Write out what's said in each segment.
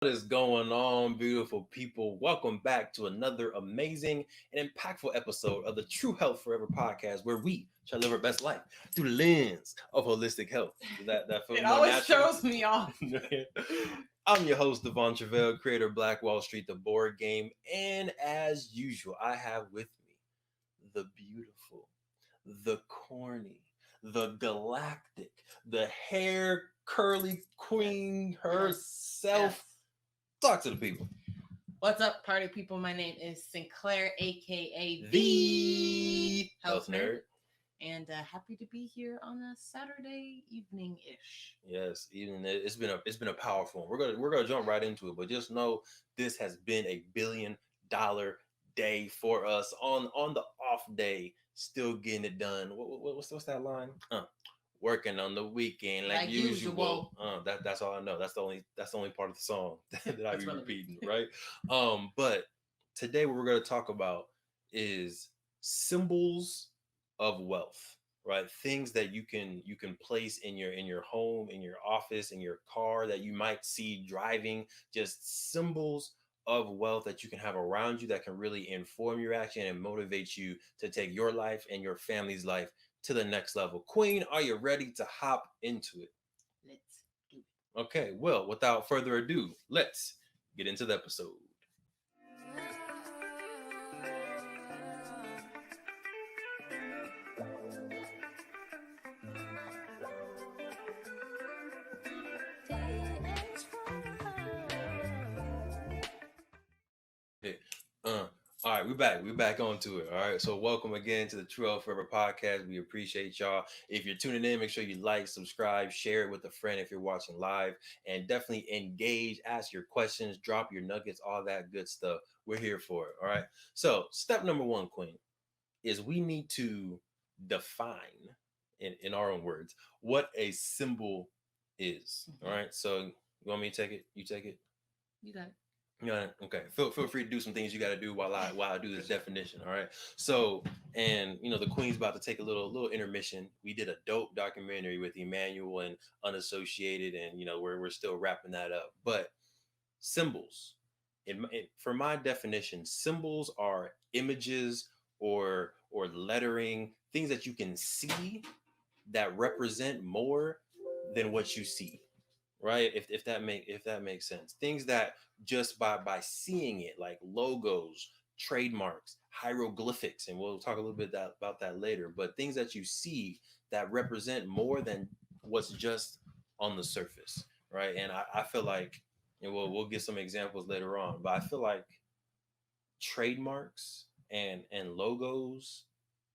What is going on, beautiful people? Welcome back to another amazing and impactful episode of the True Health Forever podcast, where we shall live our best life through the lens of holistic health. That feel It more always natural? throws me off. I'm your host, Devon Truvel, creator of Black Wall Street, the board game, and as usual, I have with me the beautiful, the corny, the galactic, the hair curly queen herself. Yes. Talk to the people. What's up, party people? My name is Sinclair, aka The Health Nerd, and happy to be here on a Saturday evening ish. Yes, even it's been a powerful one. We're gonna jump right into it, but just know this has been a $1 billion day for us on the off day, still getting it done. What's that line? Working on the weekend like usual. That's all I know. That's the only part of the song that I be repeating, right? But today what we're gonna talk about is symbols of wealth, right? Things that you can place in your home, in your office, in your car that you might see driving, just symbols of wealth that you can have around you that can really inform your action and motivate you to take your life and your family's life to the next level. Queen, are you ready to hop into it? Let's do it. Okay, well, without further ado, let's get into the episode. Okay. All right, we're back. We're back onto it. All right. So welcome again to the True Health Forever podcast. We appreciate y'all. If you're tuning in, make sure you like, subscribe, share it with a friend if you're watching live, and definitely engage, ask your questions, drop your nuggets, all that good stuff. We're here for it. All right. So step number one, Queen, is we need to define in our own words what a symbol is. All right. So you want me to take it? You take it? You got it. Yeah, okay. Feel free to do some things you got to do while I do this definition. All right. So, and the Queen's about to take a little intermission. We did a dope documentary with Emmanuel and Unassociated, and we're still wrapping that up. But symbols, for my definition, symbols are images or lettering, things that you can see that represent more than what you see, right? If that makes sense, things that just by seeing it, like logos, trademarks, hieroglyphics, and we'll talk a little bit about that later, but things that you see that represent more than what's just on the surface, right? And I feel like, and we'll get some examples later on, but I feel like trademarks and logos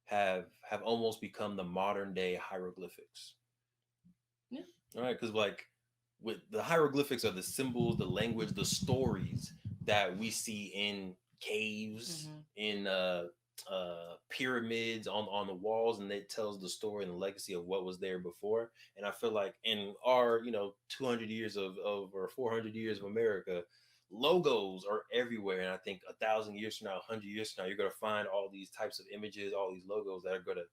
have almost become the modern day hieroglyphics. Yeah. All right, because like with the hieroglyphics are the symbols, the language, the stories that we see in caves, in pyramids, on the walls, and it tells the story and the legacy of what was there before. And I feel like in our 200 years of or 400 years of America, logos are everywhere. And I think 1,000 years from now, 100 years from now, you're going to find all these types of images, all these logos that are going to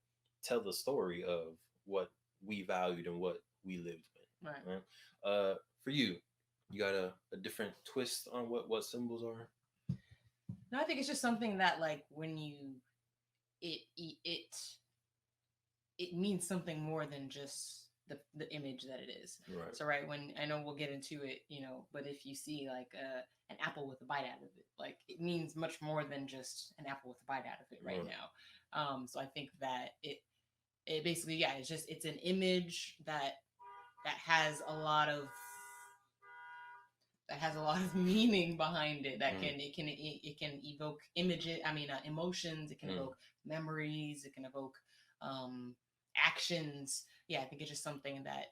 tell the story of what we valued and what we lived in. Right. For you, you got a different twist on what symbols are? No, I think it's just something that, like, when it means something more than just the image that it is. Right. So when I know we'll get into it, but if you see like an apple with a bite out of it, like, it means much more than just an apple with a bite out of it right now. So I think that it basically, it's an image that has a lot of meaning behind it. That it can evoke images. Emotions. It can evoke memories. It can evoke actions. Yeah, I think it's just something that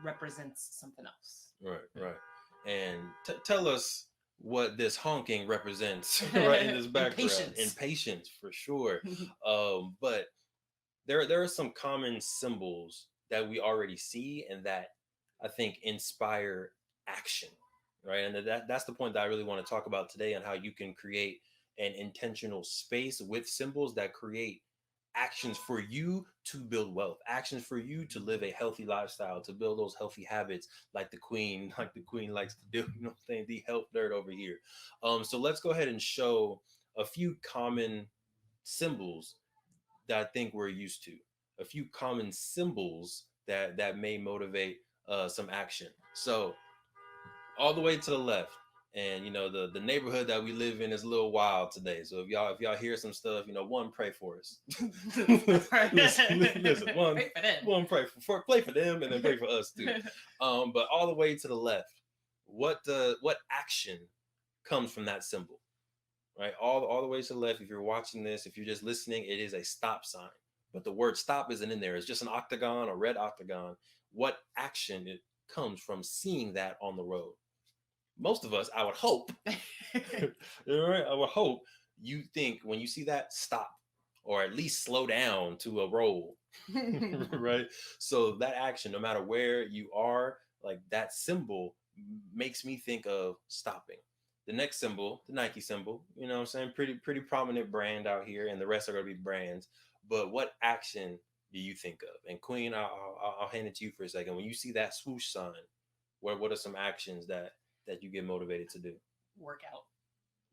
represents something else. Right. And tell us what this honking represents right in this background. Impatience, for sure. But there are some common symbols that we already see and that I think inspire action, right? And that's the point that I really want to talk about today, on how you can create an intentional space with symbols that create actions for you to build wealth, actions for you to live a healthy lifestyle, to build those healthy habits like the queen likes to do, you know what I'm saying? The health nerd over here. So let's go ahead and show a few common symbols that I think we're used to, a few common symbols that may motivate some action. So all the way to the left. And you know the neighborhood that we live in is a little wild today. So if y'all hear some stuff, you know, one, pray for us. listen, Pray for them. Pray for them, and then pray for us too. But all the way to the left, what action comes from that symbol, right? All the way to the left. If you're watching this, if you're just listening, it is a stop sign. But the word stop isn't in there. It's just an octagon, a red octagon. What action it comes from seeing that on the road? Most of us, I would hope, right? I would hope you think when you see that, stop, or at least slow down to a roll, right? So that action, no matter where you are, like that symbol makes me think of stopping. The next symbol, the Nike symbol, you know what I'm saying? Pretty prominent brand out here, and the rest are going to be brands. But what action do you think of? And Queen, I'll hand it to you for a second. When you see that swoosh sign, what are some actions that you get motivated to do? Workout.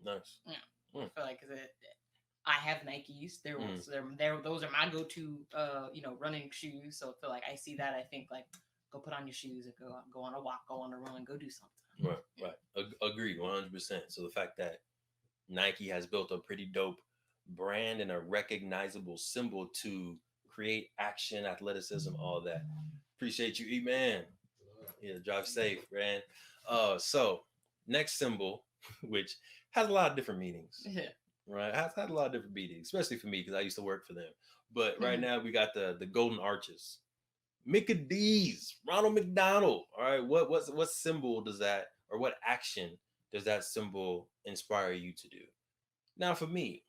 Nice. Yeah. I feel like I have Nikes. Those are my go-to running shoes. So I feel like I see that, I think like, go put on your shoes and go on a walk, go on a run, go do something. Right. Agreed, 100%. So the fact that Nike has built a pretty dope brand and a recognizable symbol to create action, athleticism, all that. Appreciate you, E-Man. Yeah, drive safe, man. So next symbol, which has a lot of different meanings. Yeah. Right, has had a lot of different meanings, especially for me because I used to work for them. But right now we got the golden arches. Mickey D's, Ronald McDonald. All right, what symbol does that, or what action does that symbol inspire you to do? Now for me,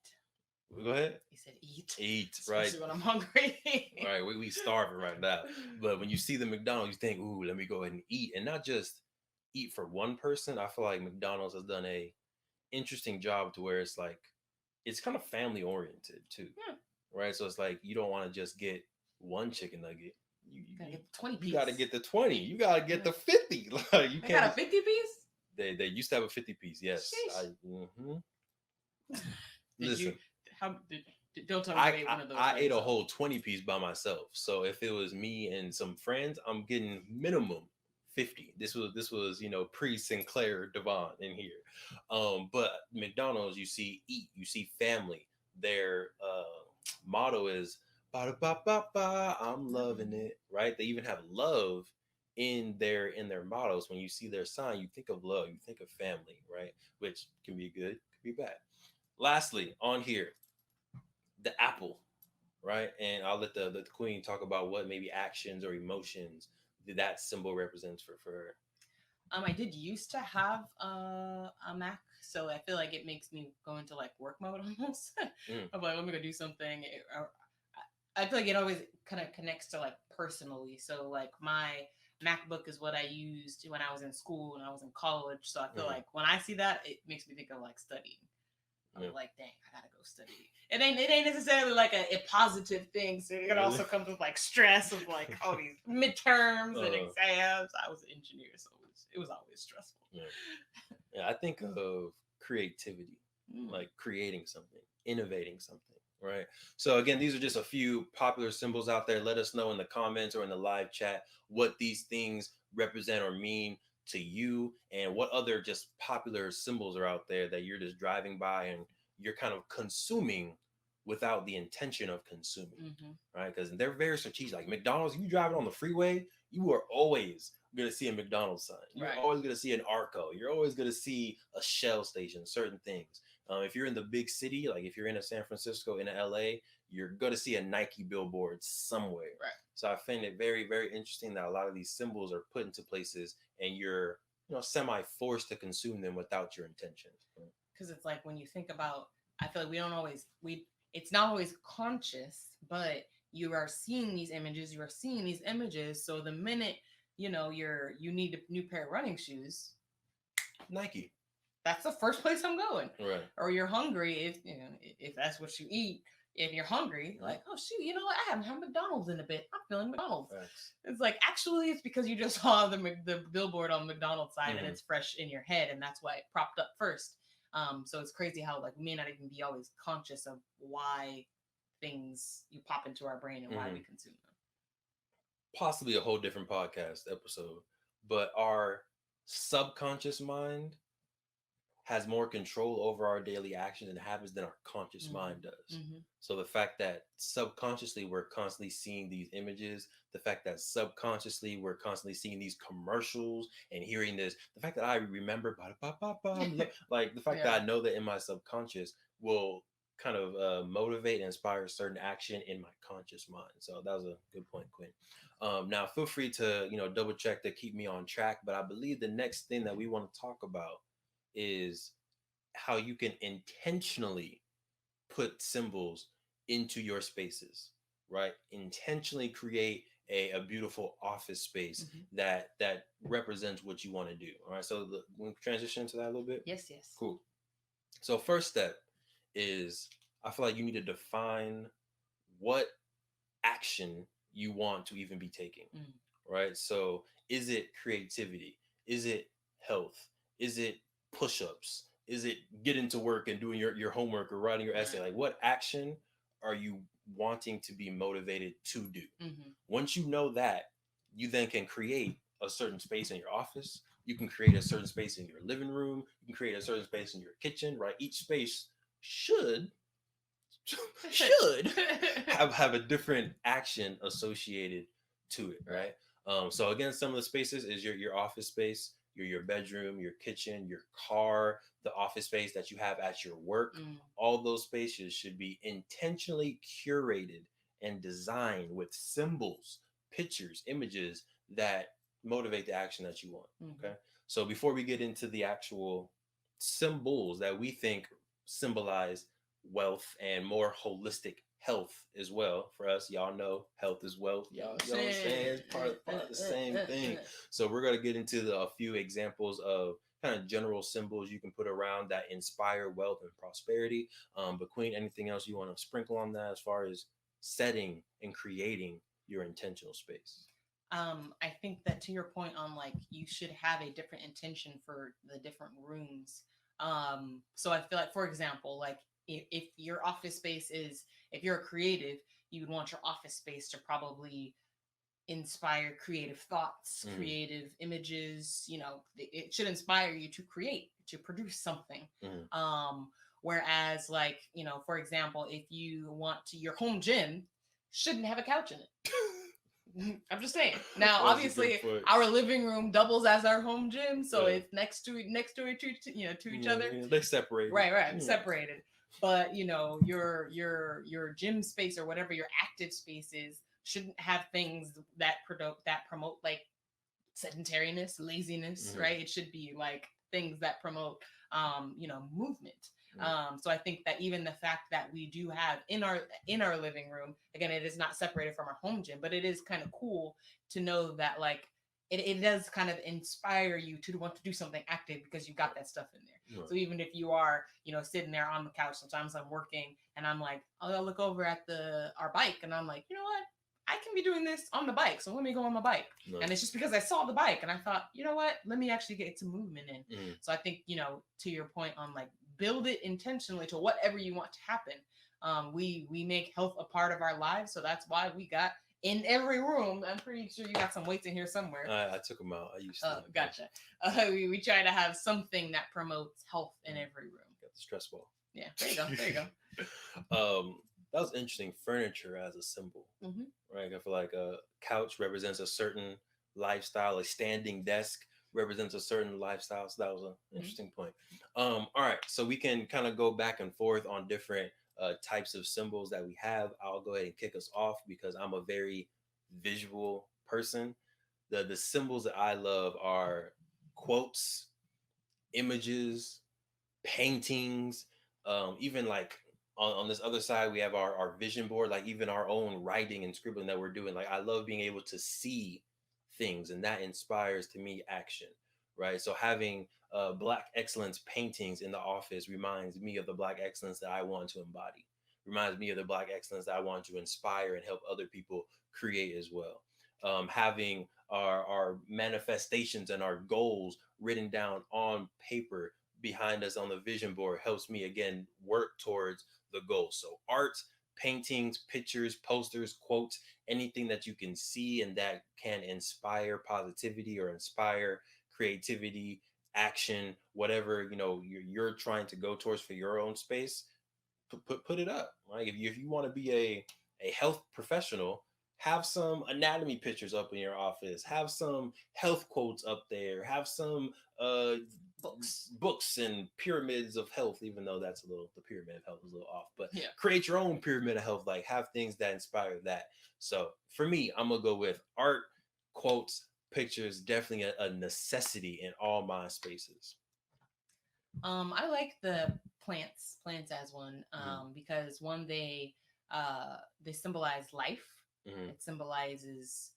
go ahead. You said eat. Eat, Especially right? when I'm hungry. Right, we starving right now. But when you see the McDonald's, you think, ooh, let me go ahead and eat, and not just eat for one person. I feel like McDonald's has done a interesting job to where it's like it's kind of family oriented too. Yeah. Right, so it's like you don't want to just get one chicken nugget. You gotta get the 20 piece. You gotta get the 20. You gotta get the 50. Like you they can't. Got a 50 piece. They used to have a 50 piece. Yes. Listen. Don't tell me you ate one of those. I ate a whole 20 piece by myself. So if it was me and some friends, I'm getting minimum 50. This was pre Sinclair Devon in here. But McDonald's, you see eat, you see family. Their motto is ba ba ba ba. I'm loving it. Right? They even have love in their mottos. When you see their sign, you think of love, you think of family, right? Which can be good, could be bad. Lastly, on here, the apple, right? And I'll let the queen talk about what maybe actions or emotions that symbol represents for her. I did used to have a Mac, so I feel like it makes me go into like work mode almost. I'm like, let me go do something. I feel like it always kind of connects to like personally. So like my MacBook is what I used when I was in school and I was in college. So I feel like when I see that, it makes me think of like studying. I'm like, dang, I gotta go study. It ain't necessarily like a positive thing. So it also comes with like stress of like all these midterms and exams. I was an engineer, so it was always stressful. Yeah, I think of creativity, like creating something, innovating something. Right. So again, these are just a few popular symbols out there. Let us know in the comments or in the live chat what these things represent or mean to you, and what other just popular symbols are out there that you're just driving by and you're kind of consuming without the intention of consuming, right? Because they're very strategic. Like McDonald's, you drive it on the freeway, you are always going to see a McDonald's sign. You're always going to see an Arco. You're always going to see a Shell station, certain things. If you're in the big city, like if you're in a San Francisco, in a LA, you're going to see a Nike billboard somewhere. Right. So I find it very, very interesting that a lot of these symbols are put into places and you're, semi-forced to consume them without your intention. Because it's like when you think about, I feel like it's not always conscious, but you are seeing these images. So the minute, you need a new pair of running shoes, Nike. That's the first place I'm going. Right. Or you're hungry, if that's what you eat, if you're hungry, like, oh shoot, you know what? I haven't had McDonald's in a bit. I'm feeling McDonald's. Facts. It's like, actually, it's because you just saw the billboard on the McDonald's side and it's fresh in your head, and that's why it propped up first. So it's crazy how like we may not even be always conscious of why things you pop into our brain and why we consume them. Possibly a whole different podcast episode, but our subconscious mind has more control over our daily actions and habits than our conscious mind does. So the fact that subconsciously we're constantly seeing these images, the fact that subconsciously we're constantly seeing these commercials and hearing this, the fact that I remember, like the fact that I know that in my subconscious will kind of motivate and inspire certain action in my conscious mind. So that was a good point, Quinn. Now feel free to, double check to keep me on track, but I believe the next thing that we want to talk about is how you can intentionally put symbols into your spaces, right? Intentionally create a beautiful office space that represents what you want to do. All right. So we transition into that a little bit. Yes. Cool. So first step is I feel like you need to define what action you want to even be taking. Right. So is it creativity? Is it health? Is it push-ups? Is it getting to work and doing your homework or writing your essay? Like, what action are you wanting to be motivated to do? Once you know that, you then can create a certain space in your office. You can create a certain space in your living room. You can create a certain space in your kitchen, right? Each space should have a different action associated to it, right? So again, some of the spaces is your office space, your bedroom, your kitchen, your car, the office space that you have at your work. All those spaces should be intentionally curated and designed with symbols, pictures, images that motivate the action that you want. Okay. So before we get into the actual symbols that we think symbolize wealth and more holistic health as well, for us, y'all know health is wealth. Y'all know what I'm saying? It's part of the same thing. So we're going to get into a few examples of kind of general symbols you can put around that inspire wealth and prosperity. But Queen, anything else you want to sprinkle on that as far as setting and creating your intentional space? I think that to your point on like you should have a different intention for the different rooms. So I feel like, for example, like if your office space is, if you're a creative, you would want your office space to probably inspire creative thoughts, creative images. It should inspire you to create, to produce something. Whereas like, for example, if you want to, your home gym shouldn't have a couch in it. I'm just saying. Now, obviously, our living room doubles as our home gym, so it's next to each other. They separate. Right, separated. But your gym space or whatever your active space is shouldn't have things that promote like sedentariness, laziness, right? It should be like things that promote movement. So I think that even the fact that we do have in our living room, again, it is not separated from our home gym, but it is kind of cool to know that like it does kind of inspire you to want to do something active because you got that stuff in there. So even if you are, sitting there on the couch, sometimes I'm working and I'm like, I'll look over at our bike and I'm like, you know what? I can be doing this on the bike, so let me go on my bike. And it's just because I saw the bike and I thought, you know what? Let me actually get some movement in. So I think, to your point on like build it intentionally to whatever you want to happen. We make health a part of our lives, so that's why we got in every room. I'm pretty sure you got some weights in here somewhere. I took them out. I used to. Gotcha. We try to have something that promotes health in every room. Got the stress ball. Yeah, there you go. That was interesting. Furniture as a symbol, right? I feel like a couch represents a certain lifestyle. A standing desk represents a certain lifestyle. So that was an interesting point. All right, so we can kind of go back and forth on different types of symbols that we have. I'll go ahead and kick us off because I'm a very visual person. The symbols that I love are quotes, images, paintings, even like on this other side, we have our vision board, like even our own writing and scribbling that we're doing. Like I love being able to see things, and that inspires to me action, right? So having Black excellence paintings in the office reminds me of the Black excellence that I want to embody, reminds me of the Black excellence that I want to inspire and help other people create as well. Having our manifestations and our goals written down on paper behind us on the vision board helps me again work towards the goal. So art, paintings, pictures, posters, quotes, anything that you can see and that can inspire positivity or inspire creativity, action, whatever you're trying to go towards for your own space. Put it up. Like if you want to be a health professional, have some anatomy pictures up in your office, have some health quotes up there, have some uh books and pyramids of health, even though that's a little, the pyramid of health is a little off, but Yeah. create your own pyramid of health. Like have things that inspire that. So for me, I'm gonna go with art, quotes, pictures, definitely a necessity in all my spaces. I like the plants as one, Mm-hmm. because one, they symbolize life. Mm-hmm. It symbolizes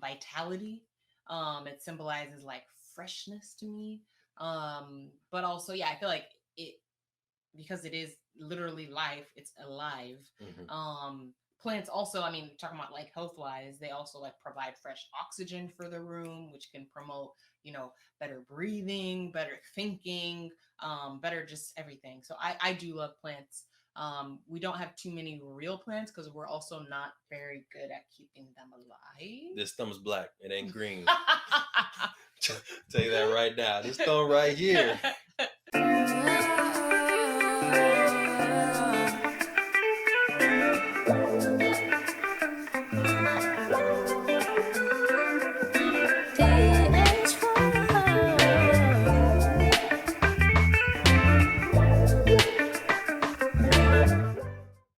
vitality. It symbolizes like freshness to me. But also, yeah, I feel like it, because it is literally life, it's alive. Mm-hmm. Plants also, I mean, talking about like health wise, they also like provide fresh oxygen for the room, which can promote, better breathing, better thinking, better just everything. So I do love plants. We don't have too many real plants because we're also not very good at keeping them alive. This thumb's black. It ain't green. Tell you that right now. This thumb right here.